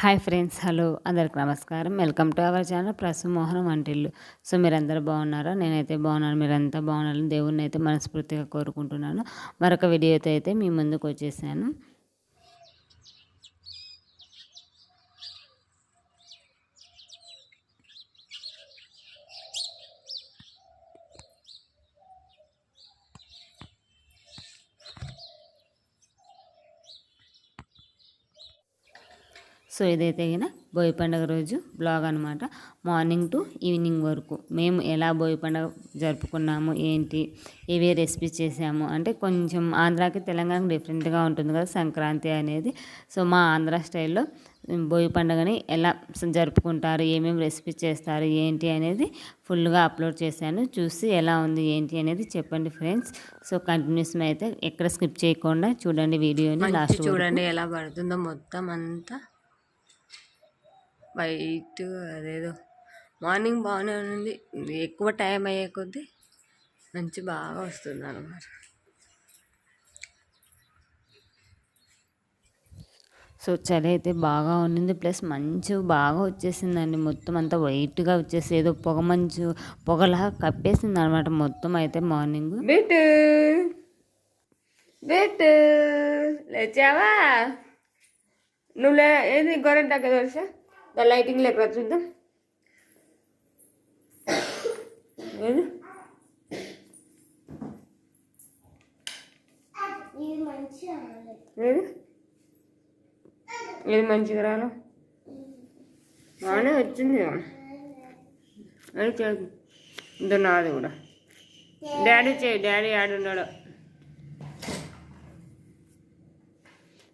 Hi friends, hello అందరికి నమస్కారం. Welcome to our channel ప్రసుమోహనం వంటిల్లు. సో మీరందరూ బాగున్నారా? నేనైతే బాగున్నాను. మీరంతా బాగున్నారని దేవుణ్ణి అయితే మనస్ఫూర్తిగా కోరుకుంటున్నాను. మరొక వీడియోతో అయితే మీ ముందుకు వచ్చేసాను. సో ఇదైతే గిన బోయి పండుగ రోజు బ్లాగ్ అనమాట. మార్నింగ్ టు ఈవినింగ్ వరకు మేము ఎలా బోయి పండుగ జరుపుకున్నాము, ఏంటి, ఏవే రెసిపీస్ చేసాము అంటే కొంచెం ఆంధ్రాకి తెలంగాణకి డిఫరెంట్గా ఉంటుంది కదా సంక్రాంతి అనేది. సో మా ఆంధ్ర స్టైల్లో బోయి పండుగని ఎలా జరుపుకుంటారు, ఏమేమి రెసిపీస్ చేస్తారు, ఏంటి అనేది ఫుల్గా అప్లోడ్ చేశాను. చూసి ఎలా ఉంది ఏంటి అనేది చెప్పండి ఫ్రెండ్స్. సో కంటిన్యూస్ అయితే ఎక్కడ స్కిప్ చేయకుండా చూడండి వీడియోని లాస్ట్ చూడండి. ఎలా పడుతుందో మొత్తం అంతా వైట్. అదేదో మార్నింగ్ బాగానే ఉంది, ఎక్కువ టైం అయ్యే కొద్దీ మంచి బాగా వస్తుంది అన్నమాట. సో చలి అయితే బాగా ఉన్నింది, ప్లస్ మంచు బాగా వచ్చేసిందండి. మొత్తం అంతా వైట్గా వచ్చేసి ఏదో పొగలా కప్పేసింది అనమాట మొత్తం అయితే మార్నింగ్. లేచావా నువ్వు? ఏది గొర్రెంటాక తెలుసా? దా లైటింగ్ లేక చూద్దాం. ఇది మంచిగా రాను బాగానే వచ్చింది. అది చేద్దాం నాది కూడా. డాడీ డాడీ ఆడున్నాడు.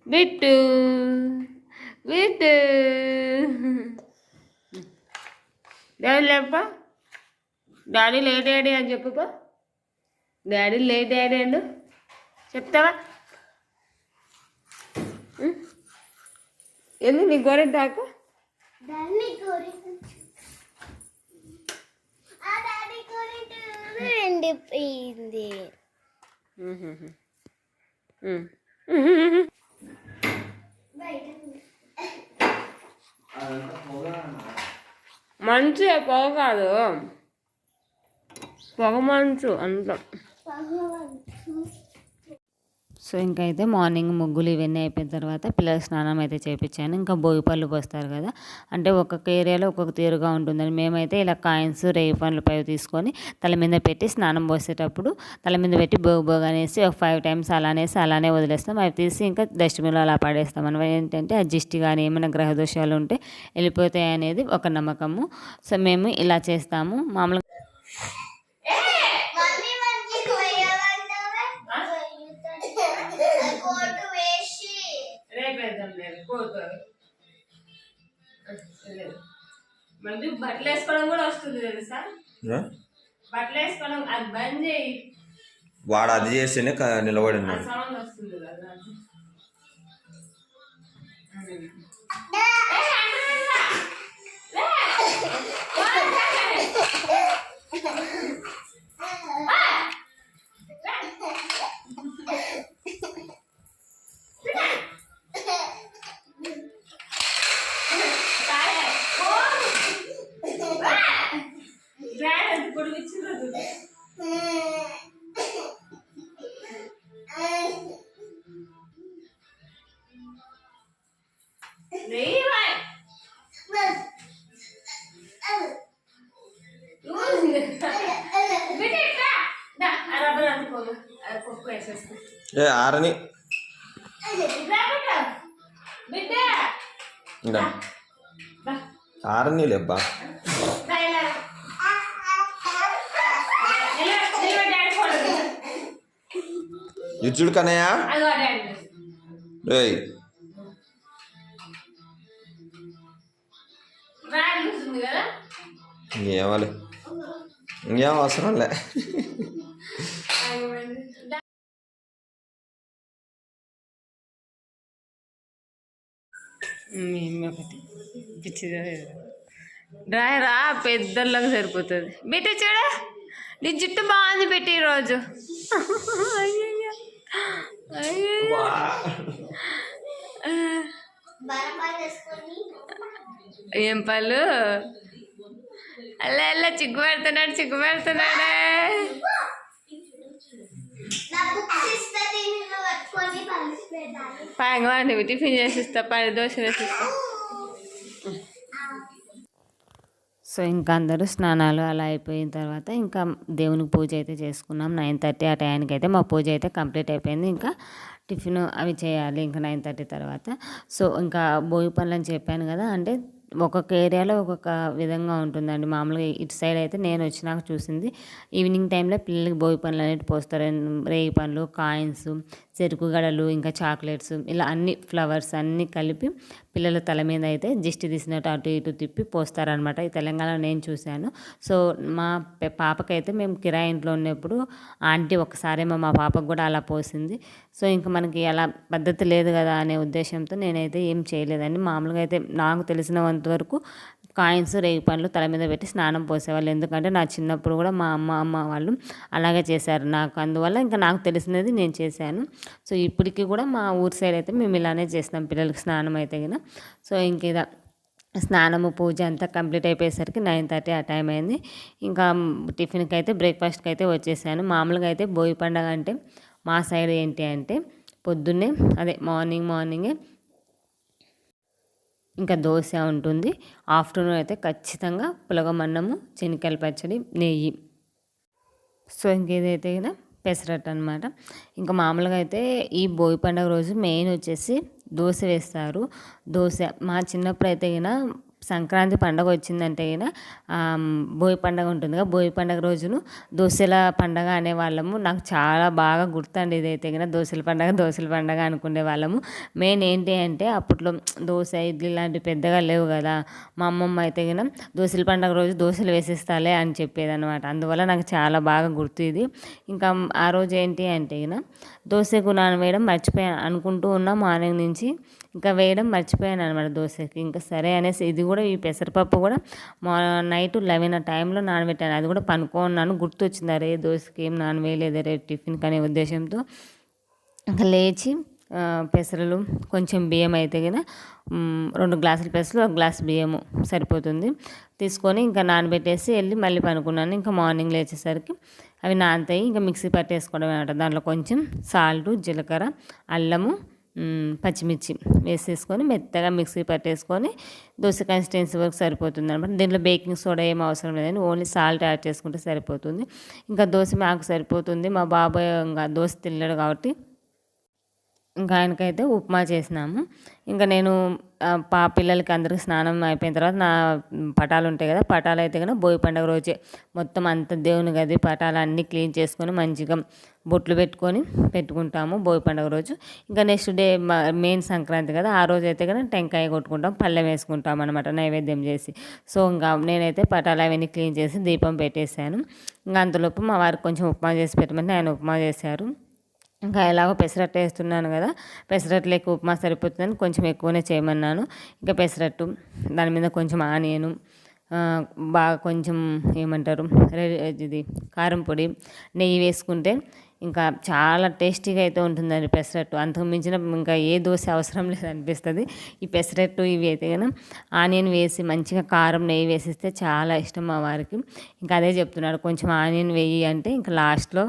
బిట్టు బిట్టు డాడీ లేపా. డాడీ లే డాడీ అని చెప్పుకో. డాడీ లే డాడీ అండు చెప్తావా? ఎందుకు నీ గోరెంటాకు? ఎండిపోయింది. మంచి పొగ కాదు, పొగ మంచు అంత. సో ఇంకైతే మార్నింగ్ ముగ్గులు ఇవన్నీ అయిపోయిన తర్వాత పిల్లల స్నానం అయితే చేయించాను. ఇంకా భోగి పళ్ళు పోస్తారు కదా, అంటే ఒక్కొక్క ఏరియాలో ఒక్కొక్క తీరుగా ఉంటుందని మేమైతే ఇలా కాయిన్స్, రేగి పండ్లు పై తీసుకొని తల మీద పెట్టి స్నానం పోసేటప్పుడు తల మీద పెట్టి భోగి అనేసి ఒక 5 times అలానే వదిలేస్తాం. అవి తీసి ఇంకా డస్ట్బిన్లో అలా పడేస్తాం. మనం ఏంటంటే ఆ జిస్టి కానీ ఏమైనా గ్రహ దోషాలు ఉంటే వెళ్ళిపోతాయి అనేది ఒక నమ్మకము. సో మేము ఇలా చేస్తాము. మామూలుగా బట్టలు వేసుకోవడం కూడా వస్తుంది తెలుసా? బట్టలు వేసుకోవడం అది బంద్ చేయి. వాడు అది చేస్తేనే నిలబడి ఉన్నాడు. సౌండ్ వస్తుంది కదా. ఆరని ఆరని లేబ్బా. ఇచ్చుడు కన్నయ్యా ఇంకేమాలి, ఇంకేం అవసరం లే. ఒకటి పిచ్చిగా డ్రాయరా పెద్దలకు సరిపోతుంది. బిడ్డ చూడ, నీ జుట్టు బాగుంది పెట్టి ఈరోజు. అయ్యో ఏం పళ్ళు అల్ల అల్ల చిగ్గు పెడుతున్నాడే పాంగవాడి టిఫిన్ చేసిస్తా 10 దోశలు వేసిస్తా. సో ఇంకా అందరూ స్నానాలు అలా అయిపోయిన తర్వాత ఇంకా దేవునికి పూజ అయితే చేసుకున్నాం. 9:30 ఆ టైంకి అయితే మా పూజ అయితే కంప్లీట్ అయిపోయింది. ఇంకా టిఫిన్ అవి చేయాలి ఇంకా 9:30 తర్వాత. సో ఇంకా భోగి పనులు అని చెప్పాను కదా, అంటే ఒక్కొక్క ఏరియాలో ఒక్కొక్క విధంగా ఉంటుందండి. మామూలుగా ఇటు సైడ్ అయితే నేను వచ్చినాక చూసింది ఈవినింగ్ టైంలో పిల్లలకి భోగి పనులు అనేవి పోస్తారు. రేగి పండ్లు, కాయిన్స్, చెరుకు గడలు, ఇంకా చాక్లెట్స్, ఇలా అన్ని ఫ్లవర్స్ అన్నీ కలిపి పిల్లల తల మీద అయితే దిష్టి తీసినట్టు అటు ఇటు తిప్పి పోస్తారనమాట. ఈ తెలంగాణలో నేను చూశాను. సో మా పాపకైతే మేము కిరాయి ఇంట్లో ఉన్నప్పుడు ఆంటీ ఒకసారేమో మా పాపకు కూడా అలా పోసింది. సో ఇంకా మనకి అలా పద్ధతి లేదు కదా అనే ఉద్దేశంతో నేనైతే ఏం చేయలేదండి. మామూలుగా అయితే నాకు తెలిసినంత వరకు కాయిన్స్, రేగి పండ్లు తల మీద పెట్టి స్నానం పోసేవాళ్ళు. ఎందుకంటే నా చిన్నప్పుడు కూడా మా అమ్మ వాళ్ళు అలాగే చేశారు. నాకు అందువల్ల ఇంకా నాకు తెలిసినది నేను చేశాను. సో ఇప్పటికీ కూడా మా ఊరి సైడ్ అయితే మేము ఇలానే చేస్తాం పిల్లలకి స్నానం అయితే కదా. సో ఇంక ఇలా స్నానము పూజ అంతా కంప్లీట్ అయిపోయేసరికి 9:30 ఆ టైం అయింది. ఇంకా టిఫిన్కి అయితే బ్రేక్ఫాస్ట్కి అయితే వచ్చేసాను. మామూలుగా అయితే భోగి పండుగ అంటే మా సైడ్ ఏంటి అంటే పొద్దున్నే అదే మార్నింగే ఇంకా దోశ ఉంటుంది. ఆఫ్టర్నూన్ అయితే ఖచ్చితంగా పులగమన్నము, శనగకాయల పచ్చడి, నెయ్యి. సో ఇంకేదైతే కదా పెసరట్టు అనమాట. ఇంకా మామూలుగా అయితే ఈ భోగి పండుగ రోజు మెయిన్ వచ్చేసి దోశ వేస్తారు. దోశ మా చిన్నప్పుడు అయితే గిన సంక్రాంతి పండగ వచ్చిందంటే గిన భోగి పండగ ఉంటుంది కదా, భోగి పండగ రోజును దోశల పండగ అనేవాళ్ళము. నాకు చాలా బాగా గుర్తండి ఇదైతే గిన దోశల పండగ అనుకునే వాళ్ళము. మెయిన్ ఏంటి అంటే అప్పట్లో దోశ, ఇడ్లీ లాంటివి పెద్దగా లేవు కదా. మా అమ్మమ్మ అయితే గిన దోశల పండగ రోజు దోశలు వేసేస్తాలే అని చెప్పేదనమాట. అందువల్ల నాకు చాలా బాగా గుర్తు ఇది. ఇంకా ఆ రోజు ఏంటి అంటే గిన దోశకు నానవేయడం మర్చిపోయాను అనుకుంటూ ఉన్నా మార్నింగ్ నుంచి, ఇంకా వేయడం మర్చిపోయాను అనమాట దోశకి. ఇంకా సరే అనేసి ఇది కూడా ఈ పెసరపప్పు కూడా నైట్ 11 ఆ టైంలో నానబెట్టాను. అది కూడా పనుకోన్నాను, గుర్తొచ్చింది అరే దోశకి ఏం నానవేయలేదు రేపు టిఫిన్కి అనే ఉద్దేశంతో ఇంకా లేచి పెసరలు, కొంచెం బియ్యం అయితే కదా 2 గ్లాసుల పెసలు, 1 గ్లాస్ బియ్యము సరిపోతుంది తీసుకొని ఇంకా నానబెట్టేసి వెళ్ళి మళ్ళీ పనుకున్నాను. ఇంకా మార్నింగ్ లేచేసరికి అవి నానతాయి. ఇంకా మిక్సీ పట్టేసుకోవడం అనమాట. దాంట్లో కొంచెం సాల్ట్, జీలకర్ర, అల్లము, పచ్చిమిర్చి వేసేసుకొని మెత్తగా మిక్సీ పట్టేసుకొని దోశ కన్సిస్టెన్సీ వరకు సరిపోతుంది అనమాట. దీంట్లో బేకింగ్ సోడా ఏం అవసరం లేదండి, ఓన్లీ సాల్ట్ యాడ్ చేసుకుంటే సరిపోతుంది. ఇంకా దోశ మాకు సరిపోతుంది. మా బాబాయ్ ఇంకా దోశ తినలేడు కాబట్టి ఇంకా ఆయనకైతే ఉప్మా చేసినాము. ఇంకా నేను పిల్లలకి అందరికి స్నానం అయిపోయిన తర్వాత నా పటాలు ఉంటాయి కదా, పటాలు అయితే కనుక భోగి పండుగ రోజే మొత్తం అంత దేవుని గది పటాలు అన్నీ క్లీన్ చేసుకొని మంచిగా బొట్లు పెట్టుకుంటాము భోగి పండుగ రోజు. ఇంకా నెక్స్ట్ డే మెయిన్ సంక్రాంతి కదా, ఆ రోజు అయితే కనుక టెంకాయ కొట్టుకుంటాం, పళ్ళెం వేసుకుంటాం అనమాట నైవేద్యం చేసి. సో ఇంకా నేనైతే పటాలు అవన్నీ క్లీన్ చేసి దీపం పెట్టేశాను. ఇంకా అంతలోపు మా వారికి కొంచెం ఉప్మా చేసి పెట్టమంటే ఆయన ఉప్మా చేశారు. ఇంకా ఎలాగో పెసరట్టు వేస్తున్నాను కదా, పెసరట్టులోకి ఉప్మా సరిపోతుందని కొంచెం ఎక్కువనే చేయమన్నాను. ఇంకా పెసరట్టు దాని మీద కొంచెం ఆనియను, బాగా కొంచెం ఏమంటారు ఇది కారం పొడి, నెయ్యి వేసుకుంటే ఇంకా చాలా టేస్టీగా అయితే ఉంటుందండి పెసరట్టు. అంతకు మించిన ఇంకా ఏ దోశ అవసరం లేదనిపిస్తుంది. ఈ పెసరట్టు ఇవి అయితే కనుక ఆనియన్ వేసి మంచిగా కారం, నెయ్యి వేసిస్తే చాలా ఇష్టం మా వారికి. ఇంకా అదే చెప్తున్నాడు, కొంచెం ఆనియన్ వేయి అంటే ఇంకా లాస్ట్లో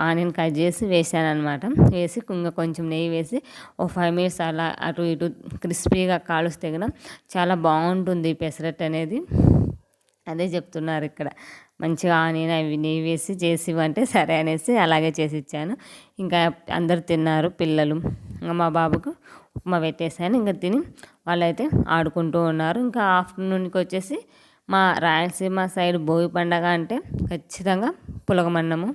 ఆనియన్ కట్ చేసి వేసాను అనమాట. వేసి ఇంకా కొంచెం నెయ్యి వేసి ఒక 5 minutes అలా అటు ఇటు క్రిస్పీగా కాలుస్తే కనుక చాలా బాగుంటుంది పెసరట్టు అనేది. అదే చెప్తున్నారు ఇక్కడ, మంచిగా ఆనియన్ అవి నెయ్యి వేసి చేసి ఇవ్వంటే సరే అనేసి అలాగే చేసి ఇచ్చాను. ఇంకా అందరు తిన్నారు పిల్లలు. ఇంకా మా బాబుకు ఉప్మా పెట్టేశాను. ఇంకా తిని వాళ్ళైతే ఆడుకుంటూ ఉన్నారు. ఇంకా ఆఫ్టర్నూన్కి వచ్చేసి మా రాయలసీమ సైడ్ భోగి పండగ అంటే ఖచ్చితంగా పులగమన్నము,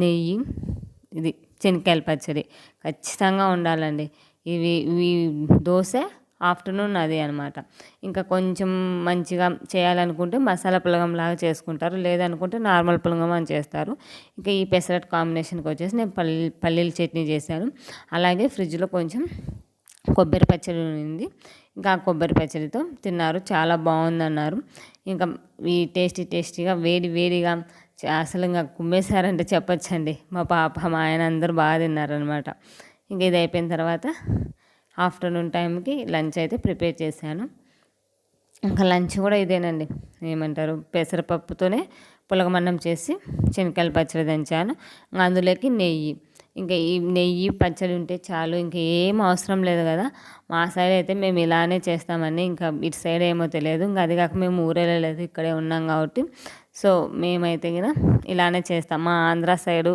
నెయ్యి, ఇది శనగకాయల పచ్చడి ఖచ్చితంగా ఉండాలండి. ఇవి దోశ ఆఫ్టర్నూన్ అది అనమాట. ఇంకా కొంచెం మంచిగా చేయాలనుకుంటే మసాలా పులగం లాగా చేసుకుంటారు, లేదనుకుంటే నార్మల్ పులగం అని చేస్తారు. ఇంకా ఈ పెసరట్ కాంబినేషన్కి వచ్చేసి నేను పల్లీల చట్నీ చేశాను. అలాగే ఫ్రిడ్జ్లో కొంచెం కొబ్బరి పచ్చడి ఉంది. ఇంకా ఆ కొబ్బరి పచ్చడితో తిన్నారు, చాలా బాగుందన్నారు. ఇంకా ఈ టేస్టీగా వేడిగా అసలు ఇంకా కుమ్మేశారంటే చెప్పొచ్చండి. మా పాప, మా ఆయన అందరూ బాగా తిన్నారనమాట. ఇంకా ఇది అయిపోయిన తర్వాత ఆఫ్టర్నూన్ టైంకి లంచ్ అయితే ప్రిపేర్ చేశాను. ఇంకా లంచ్ కూడా ఇదేనండి, ఏమంటారు, పెసరపప్పుతోనే పులగమన్నం చేసి శనగకాయల పచ్చడి దంచాను. అందులోకి నెయ్యి, ఇంకా ఈ నెయ్యి పచ్చడి ఉంటే చాలు, ఇంకా ఏం అవసరం లేదు కదా. మా సైడ్ అయితే మేము ఇలానే చేస్తామని, ఇంకా ఇటు సైడ్ ఏమో తెలియదు. ఇంకా అది కాక మేము ఊరెళ్ళలేదు, ఇక్కడే ఉన్నాం కాబట్టి సో మేమైతే కదా ఇలానే చేస్తాం. మా Andhra side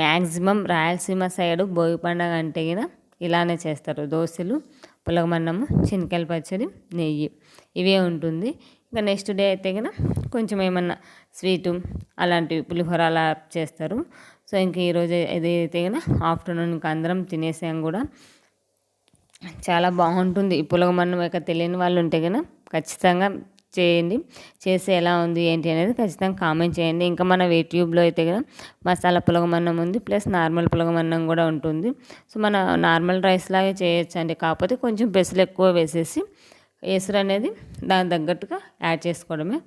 maximum Rayalaseema side Bhogi పండుగ అంటే కదా ఇలానే చేస్తారు. దోశలు, పులగమన్నము, శనగకాయల పచ్చడి, నెయ్యి ఇవే ఉంటుంది. ఇంకా నెక్స్ట్ డే అయితే కనుక కొంచెం ఏమన్నా స్వీటు అలాంటివి పులిహోర అలా చేస్తారు. సో ఇంక ఈరోజు ఏదైతే కనుక ఆఫ్టర్నూన్ ఇంకా అందరం తినేసాం కూడా. చాలా బాగుంటుంది ఈ పులగమన్నం. ఇక తెలియని వాళ్ళు ఉంటే కనుక ఖచ్చితంగా చేయండి. చేసి ఎలా ఉంది ఏంటి అనేది ఖచ్చితంగా కామెంట్ చేయండి. ఇంకా మన యూట్యూబ్లో అయితే కనుక మసాలా పులగమన్నం ఉంది, ప్లస్ నార్మల్ పులగమన్నం కూడా ఉంటుంది. సో మన నార్మల్ రైస్ లాగే చేయొచ్చు అండి, కాకపోతే కొంచెం పెసలు ఎక్కువ వేసేసి ఎసురు అనేది దాని తగ్గట్టుగా యాడ్ చేసుకోవడమే.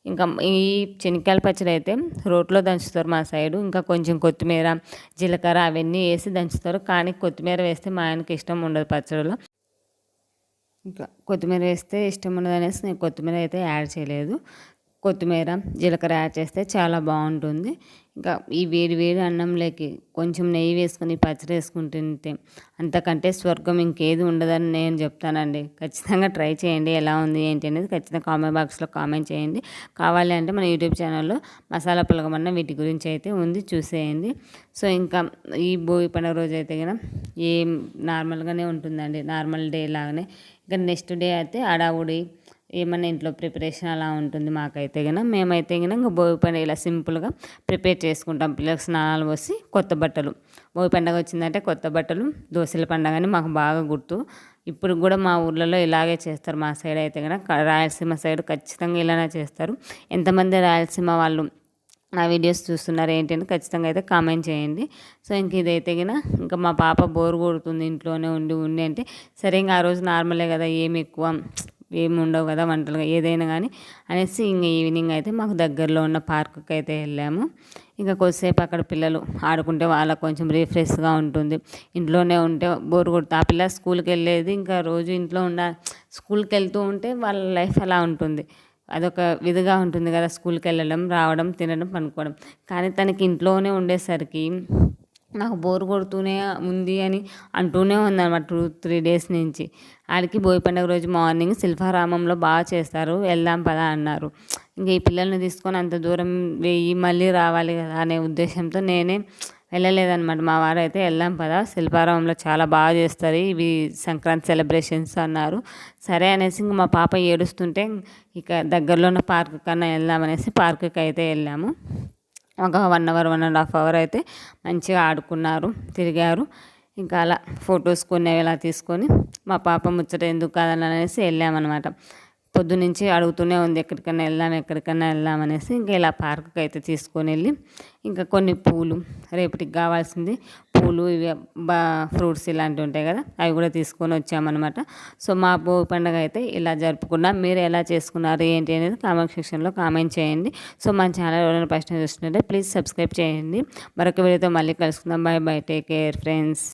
ఇంకా ఈ శనగకాయల పచ్చడి అయితే రోట్లో దంచుతారు మా సైడు. ఇంకా కొంచెం కొత్తిమీర, జీలకర్ర అవన్నీ వేసి దంచుతారు. కానీ కొత్తిమీర వేస్తే మా ఆయనకి ఇష్టం ఉండదు పచ్చడిలో. ఇంకా కొత్తిమీర వేస్తే ఇష్టం ఉండదు అనేసి నేను కొత్తిమీర అయితే యాడ్ చేయలేదు. కొత్తిమీర, జీలకర్ర యాడ్ చేస్తే చాలా బాగుంటుంది. ఇంకా ఈ వేడి వేడి అన్నంలోకి కొంచెం నెయ్యి వేసుకొని పచ్చడి వేసుకుని తింటే అంతకంటే స్వర్గం ఇంకేది ఉండదని నేను చెప్తానండి. ఖచ్చితంగా ట్రై చేయండి. ఎలా ఉంది ఏంటి అనేది ఖచ్చితంగా కామెంట్ బాక్స్లో కామెంట్ చేయండి. కావాలి అంటే మన యూట్యూబ్ ఛానల్లో మసాలా పులగమన్న వీటి గురించి అయితే ఉంది, చూసేయండి. సో ఇంకా ఈ భోగి పండుగ రోజు అయితే కనుక ఏం నార్మల్గానే ఉంటుందండి, నార్మల్ డే లాగానే. ఇంకా నెక్స్ట్ డే అయితే అడావుడి ఏమన్నా ఇంట్లో ప్రిపరేషన్ అలా ఉంటుంది మాకైతే కనుక. మేమైతే కనుక ఇంకా భోగి పండుగ ఇలా సింపుల్గా ప్రిపేర్ చేసుకుంటాం. పిల్లలకు స్నానాలు పోసి కొత్త బట్టలు, భోగి పండుగ వచ్చిందంటే కొత్త బట్టలు, దోశల పండుగ అని మాకు బాగా గుర్తు. ఇప్పుడు కూడా మా ఊర్లలో ఇలాగే చేస్తారు. మా సైడ్ అయితే కనుక రాయలసీమ సైడ్ ఖచ్చితంగా ఇలానే చేస్తారు. ఎంతమంది రాయలసీమ వాళ్ళు నా వీడియోస్ చూస్తున్నారు ఏంటి అని ఖచ్చితంగా అయితే కామెంట్ చేయండి. సో ఇంక ఇదైతే కనుక ఇంకా మా పాప బోర్ కొడుతుంది ఇంట్లోనే ఉండి ఉండి అంటే, సరే ఇంకా ఆ రోజు నార్మలే కదా, ఏమి ఎక్కువ ఏమి ఉండవు కదా వంటలుగా ఏదైనా కానీ అనేసి ఇంక ఈవినింగ్ అయితే మాకు దగ్గరలో ఉన్న పార్కుకి అయితే వెళ్ళాము. ఇంకా కొద్దిసేపు అక్కడ పిల్లలు ఆడుకుంటే వాళ్ళకు కొంచెం రిఫ్రెష్గా ఉంటుంది. ఇంట్లోనే ఉంటే బోర్ కొడుతుంది. ఆ పిల్ల స్కూల్కి వెళ్ళేది ఇంకా రోజు ఇంట్లో స్కూల్కి వెళ్తూ ఉంటే వాళ్ళ లైఫ్ అలా ఉంటుంది. అదొక విధిగా ఉంటుంది కదా, స్కూల్కి వెళ్ళడం, రావడం, తినడం, పనుకోవడం. కానీ తనకి ఇంట్లోనే ఉండేసరికి నాకు బోర్ కొడుతూనే ఉంది అని అంటూనే ఉందన్నమాట 2-3 డేస్ నుంచి. ఆడికి భోగి పండుగ రోజు మార్నింగ్ శిల్పారామంలో బాగా చేస్తారు, వెళ్దాం పదా అన్నారు. ఇంకా ఈ పిల్లల్ని తీసుకొని అంత దూరం వెయ్యి మళ్ళీ రావాలి కదా అనే ఉద్దేశంతో నేనే వెళ్ళలేదన్నమాట. మా వారు అయితే వెళ్దాం పదా, శిల్పారామంలో చాలా బాగా చేస్తారు, ఇవి సంక్రాంతి సెలబ్రేషన్స్ అన్నారు. సరే అనేసి ఇంక మా పాప ఏడుస్తుంటే ఇక దగ్గరలో ఉన్న పార్క్ కన్నా వెళ్దామనేసి పార్కుకి అయితే వెళ్ళాము. ఒక 1 అవర్ 1.5 అవర్ అయితే మంచిగా ఆడుకున్నారు, తిరిగారు. ఇంకా అలా ఫొటోస్ కొన్ని ఇలా తీసుకొని మా పాప ముచ్చట ఎందుకు కాదని అనేసి వెళ్ళామన్నమాట. పొద్దునుంచి అడుగుతూనే ఉంది ఎక్కడికన్నా వెళ్దాం అనేసి. ఇంకా ఇలా పార్కుకి అయితే తీసుకొని వెళ్ళి ఇంకా కొన్ని పూలు, రేపటికి కావాల్సింది పూలు, ఇవి ఫ్రూట్స్ ఇలాంటివి ఉంటాయి కదా, అవి కూడా తీసుకొని వచ్చామన్నమాట. సో మా భోగి పండుగ అయితే ఇలా జరుపుకున్నాం. మీరు ఎలా చేసుకున్నారు ఏంటి అనేది కామెంట్ సెక్షన్లో కామెంట్ చేయండి. సో మన ఛానల్ ఎవరైనా ఫస్ట్ చూస్తుంటే ప్లీజ్ సబ్స్క్రైబ్ చేయండి. మరొక వీడియోతో మళ్ళీ కలుసుకుందాం. By by, take care friends.